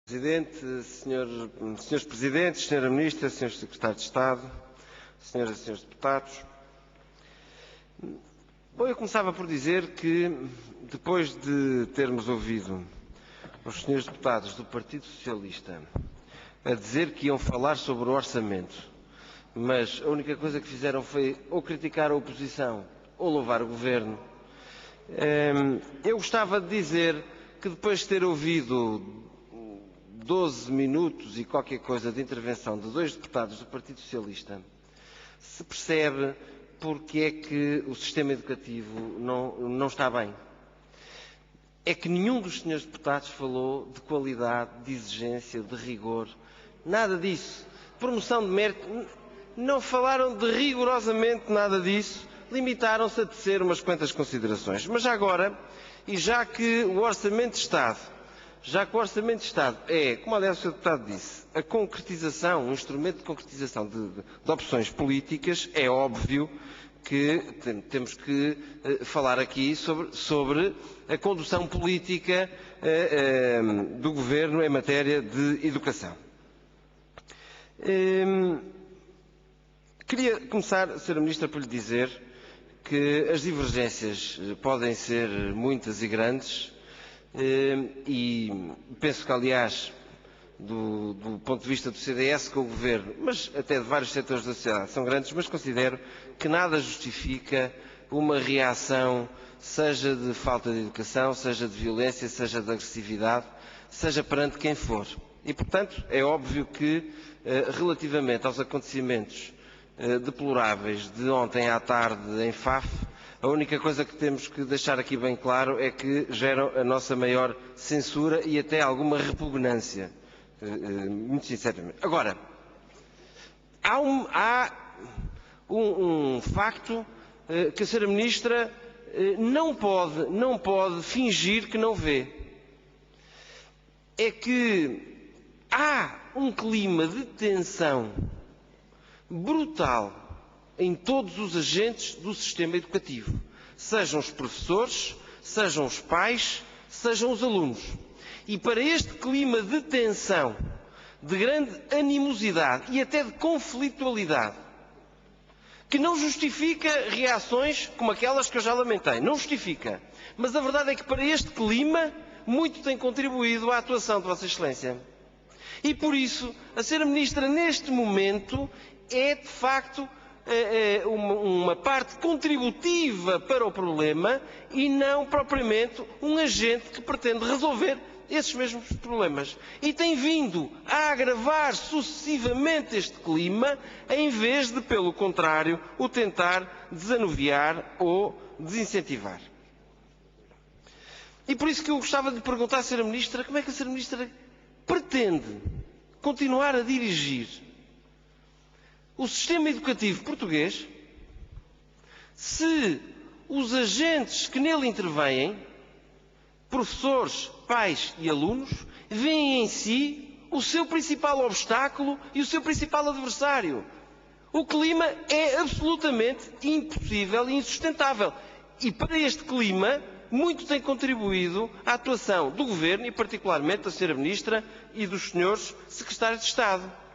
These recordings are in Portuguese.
Presidente, senhores Presidentes, Senhora Ministra, Senhores Secretários de Estado, Senhoras e Senhores Deputados. Bom, eu começava por dizer que, depois de termos ouvido os senhores deputados do Partido Socialista a dizer que iam falar sobre o orçamento, mas a única coisa que fizeram foi ou criticar a oposição ou louvar o Governo, eu gostava de dizer que, depois de ter ouvido 12 minutos e qualquer coisa de intervenção de dois deputados do Partido Socialista, se percebe porque é que o sistema educativo não está bem. É que nenhum dos senhores deputados falou de qualidade, de exigência, de rigor, nada disso. Promoção de mérito, não falaram de rigorosamente nada disso, limitaram-se a tecer umas quantas considerações. Mas já agora, e já que o Orçamento de Estado é, como aliás o Sr. Deputado disse, a concretização, um instrumento de concretização de opções políticas, é óbvio que temos que falar aqui sobre a condução política do Governo em matéria de educação. Queria começar, Sra. Ministra, por lhe dizer que as divergências podem ser muitas e grandes, e penso que, aliás, do ponto de vista do CDS com o Governo, mas até de vários setores da sociedade, são grandes, mas considero que nada justifica uma reação, seja de falta de educação, seja de violência, seja de agressividade, seja perante quem for. E, portanto, é óbvio que, relativamente aos acontecimentos deploráveis de ontem à tarde em Faf, a única coisa que temos que deixar aqui bem claro é que geram a nossa maior censura e até alguma repugnância, muito sinceramente. Agora, há um facto que a Sra. Ministra não pode fingir que não vê. É que há um clima de tensão brutal em todos os agentes do sistema educativo, sejam os professores, sejam os pais, sejam os alunos. E para este clima de tensão, de grande animosidade e até de conflitualidade, que não justifica reações como aquelas que eu já lamentei, não justifica. Mas a verdade é que para este clima muito tem contribuído a atuação de Vossa Excelência. E por isso, a Sra. Ministra, neste momento, é de facto uma parte contributiva para o problema e não propriamente um agente que pretende resolver esses mesmos problemas. E tem vindo a agravar sucessivamente este clima, em vez de, pelo contrário, o tentar desanuviar ou desincentivar. E por isso que eu gostava de perguntar à Sra. Ministra, como é que a Sra. Ministra pretende continuar a dirigir o sistema educativo português se os agentes que nele intervêm, professores, pais e alunos, veem em si o seu principal obstáculo e o seu principal adversário. O clima é absolutamente impossível e insustentável. E para este clima, muito tem contribuído a atuação do Governo e particularmente da Sra. Ministra e dos senhores Secretários de Estado.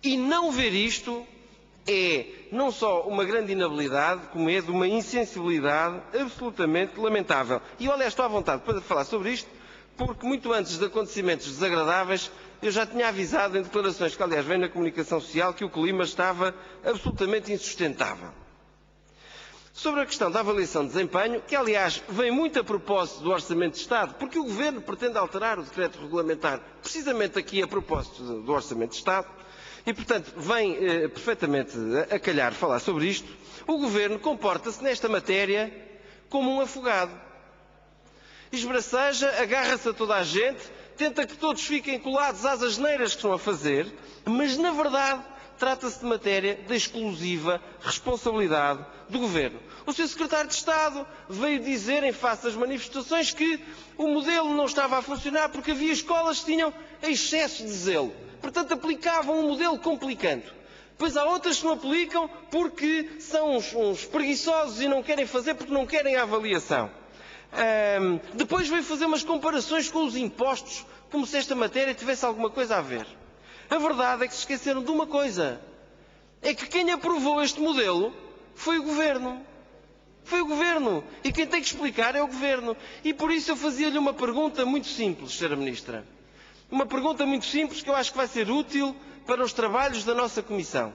E não ver isto é não só uma grande inabilidade, como é de uma insensibilidade absolutamente lamentável. E eu, aliás, estou à vontade para falar sobre isto, porque muito antes de acontecimentos desagradáveis, eu já tinha avisado em declarações que, aliás, vêm na comunicação social, que o clima estava absolutamente insustentável. Sobre a questão da avaliação de desempenho, que, aliás, vem muito a propósito do Orçamento de Estado, porque o Governo pretende alterar o decreto regulamentar, precisamente aqui a propósito do Orçamento de Estado, e, portanto, vem perfeitamente a calhar falar sobre isto. O Governo comporta-se nesta matéria como um afogado. Esbraceja, agarra-se a toda a gente, tenta que todos fiquem colados às asneiras que estão a fazer, mas, na verdade, trata-se de matéria da exclusiva responsabilidade do Governo. O Sr. Secretário de Estado veio dizer, em face das manifestações, que o modelo não estava a funcionar porque havia escolas que tinham excesso de zelo. Portanto, aplicavam um modelo complicando. Depois há outras que não aplicam porque são uns preguiçosos e não querem fazer porque não querem a avaliação. Depois veio fazer umas comparações com os impostos como se esta matéria tivesse alguma coisa a ver. A verdade é que se esqueceram de uma coisa. É que quem aprovou este modelo foi o Governo. Foi o Governo. E quem tem que explicar é o Governo. E por isso eu fazia-lhe uma pergunta muito simples, Sra. Ministra. Uma pergunta muito simples que eu acho que vai ser útil para os trabalhos da nossa Comissão.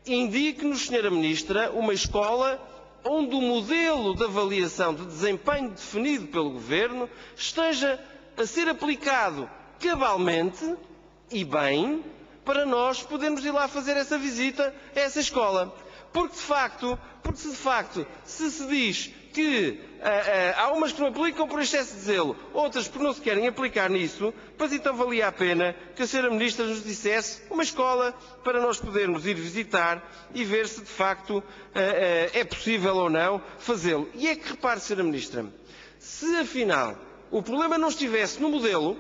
Indique-nos, Sra. Ministra, uma escola onde o modelo de avaliação de desempenho definido pelo Governo esteja a ser aplicado cabalmente e bem para nós podermos ir lá fazer essa visita a essa escola. Porque de facto, se se diz que há umas que não aplicam por excesso de zelo, outras porque não se querem aplicar nisso, pois então valia a pena que a Sra. Ministra nos dissesse uma escola para nós podermos ir visitar e ver se de facto é possível ou não fazê-lo. E é que repare, Sra. Ministra, se afinal o problema não estivesse no modelo,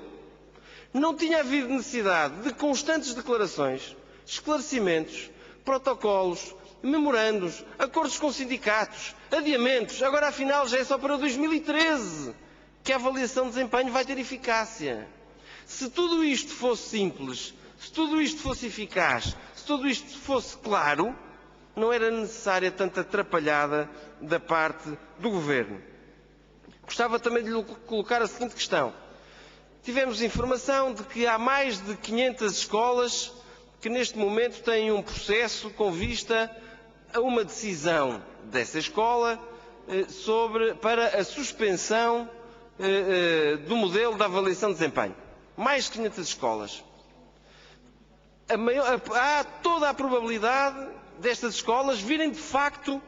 não tinha havido necessidade de constantes declarações, esclarecimentos, protocolos, memorandos, acordos com sindicatos, adiamentos. Agora, afinal, já é só para 2013 que a avaliação de desempenho vai ter eficácia. Se tudo isto fosse simples, se tudo isto fosse eficaz, se tudo isto fosse claro, não era necessária tanta atrapalhada da parte do Governo. Gostava também de lhe colocar a seguinte questão. Tivemos informação de que há mais de 500 escolas que neste momento têm um processo com vista a uma decisão dessa escola para a suspensão do modelo de avaliação de desempenho. Mais de 500 escolas. Há toda a probabilidade destas escolas virem de facto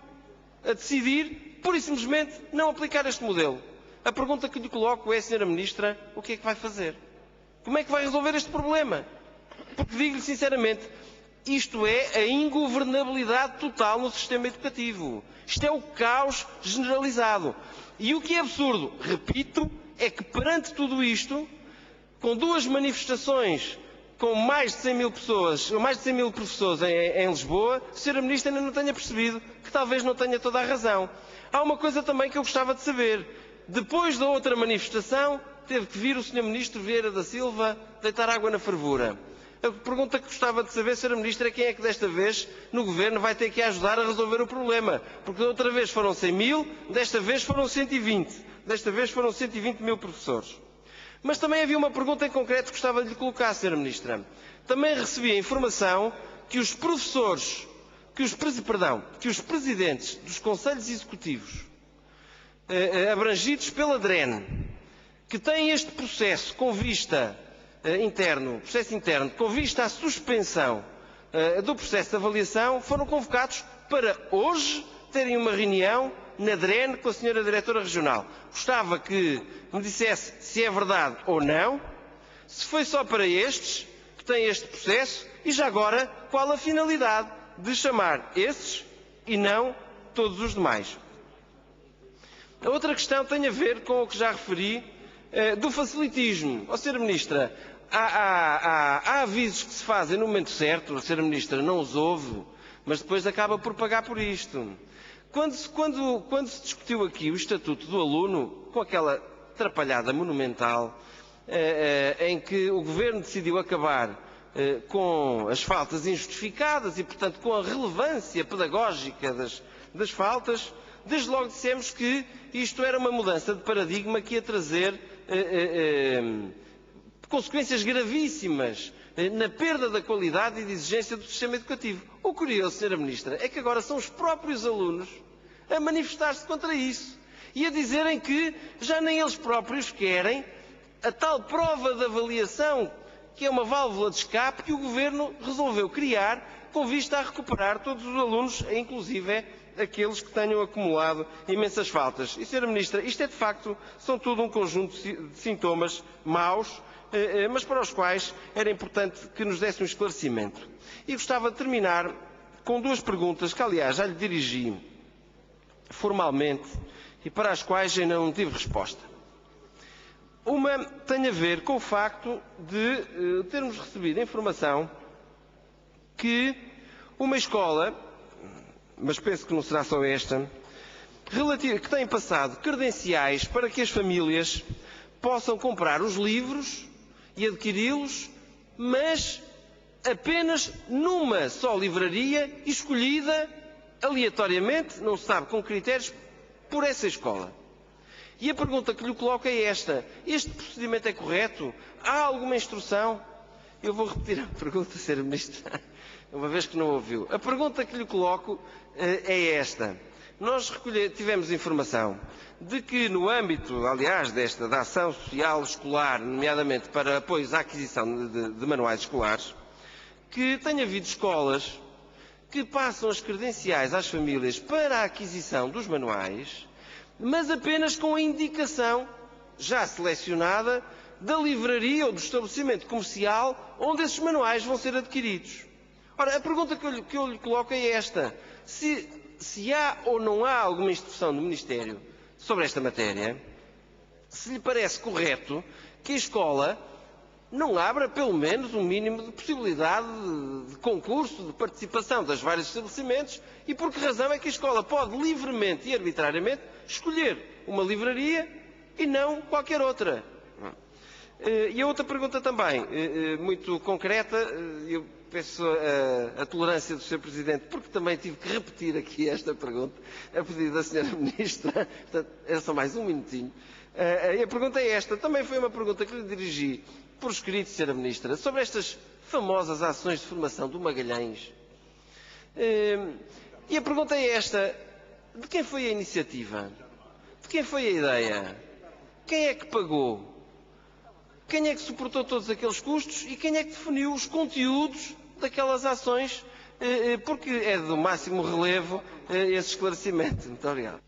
a decidir, pura e simplesmente, não aplicar este modelo. A pergunta que lhe coloco é, Sra. Ministra, o que é que vai fazer? Como é que vai resolver este problema? Porque digo-lhe sinceramente, isto é a ingovernabilidade total no sistema educativo. Isto é o caos generalizado. E o que é absurdo, repito, é que perante tudo isto, com duas manifestações com mais de 100 mil pessoas, ou mais de 100 mil professores em Lisboa, a Sra. Ministra ainda não tenha percebido que talvez não tenha toda a razão. Há uma coisa também que eu gostava de saber. Depois da outra manifestação, teve que vir o Sr. Ministro Vieira da Silva deitar água na fervura. A pergunta que gostava de saber, Sra. Ministra, é quem é que desta vez no Governo vai ter que ajudar a resolver o problema. Porque da outra vez foram 100 mil, desta vez foram 120. Desta vez foram 120 mil professores. Mas também havia uma pergunta em concreto que gostava de lhe colocar, Sra. Ministra. Também recebi a informação que os professores, que os presidentes dos conselhos executivos abrangidos pela DREN, que têm este processo com vista processo interno, com vista à suspensão do processo de avaliação, foram convocados para hoje terem uma reunião na DREN com a Sra. Diretora Regional. Gostava que me dissesse se é verdade ou não, se foi só para estes que têm este processo e já agora qual a finalidade de chamar esses e não todos os demais. A outra questão tem a ver com o que já referi do facilitismo. Ó, Sra. Ministra, há avisos que se fazem no momento certo, a Sra. Ministra não os ouve, mas depois acaba por pagar por isto. Quando se discutiu aqui o Estatuto do Aluno, com aquela atrapalhada monumental, em que o Governo decidiu acabar com as faltas injustificadas e, portanto, com a relevância pedagógica das faltas, desde logo dissemos que isto era uma mudança de paradigma que ia trazer consequências gravíssimas na perda da qualidade e de exigência do sistema educativo. O curioso, Sra. Ministra, é que agora são os próprios alunos a manifestar-se contra isso e a dizerem que já nem eles próprios querem a tal prova de avaliação, que é uma válvula de escape que o Governo resolveu criar com vista a recuperar todos os alunos, inclusive aqueles que tenham acumulado imensas faltas. E, Sra. Ministra, isto é de facto, são tudo um conjunto de sintomas maus, mas para os quais era importante que nos desse um esclarecimento. E gostava de terminar com duas perguntas que, aliás, já lhe dirigi formalmente e para as quais ainda não tive resposta. Uma tem a ver com o facto de termos recebido a informação que uma escola, mas penso que não será só esta, que tem passado credenciais para que as famílias possam comprar os livros e adquiri-los, mas apenas numa só livraria escolhida aleatoriamente, não se sabe com critérios, por essa escola. E a pergunta que lhe coloco é esta: este procedimento é correto? Há alguma instrução? Eu vou repetir a pergunta, Sra. Ministra, uma vez que não ouviu. A pergunta que lhe coloco é esta. Nós tivemos informação de que no âmbito, aliás, da ação social escolar, nomeadamente para apoios à aquisição de manuais escolares, que tem havido escolas que passam as credenciais às famílias para a aquisição dos manuais, mas apenas com a indicação, já selecionada, da livraria ou do estabelecimento comercial onde esses manuais vão ser adquiridos. Ora, a pergunta que eu lhe coloco é esta: se há ou não há alguma instrução do Ministério sobre esta matéria, se lhe parece correto que a escola não abra pelo menos um mínimo de possibilidade de concurso, de participação dos vários estabelecimentos, e por que razão é que a escola pode livremente e arbitrariamente escolher uma livraria e não qualquer outra. E a outra pergunta também, muito concreta, eu peço a tolerância do Sr. Presidente, porque também tive que repetir aqui esta pergunta, a pedido da Sra. Ministra, portanto, era só mais um minutinho. E a pergunta é esta, também foi uma pergunta que lhe dirigi por escrito, Sra. Ministra, sobre estas famosas ações de formação do Magalhães. E a pergunta é esta: de quem foi a iniciativa? De quem foi a ideia? Quem é que pagou? Quem é que suportou todos aqueles custos e quem é que definiu os conteúdos daquelas ações? Porque é do máximo relevo esse esclarecimento. Muito obrigado.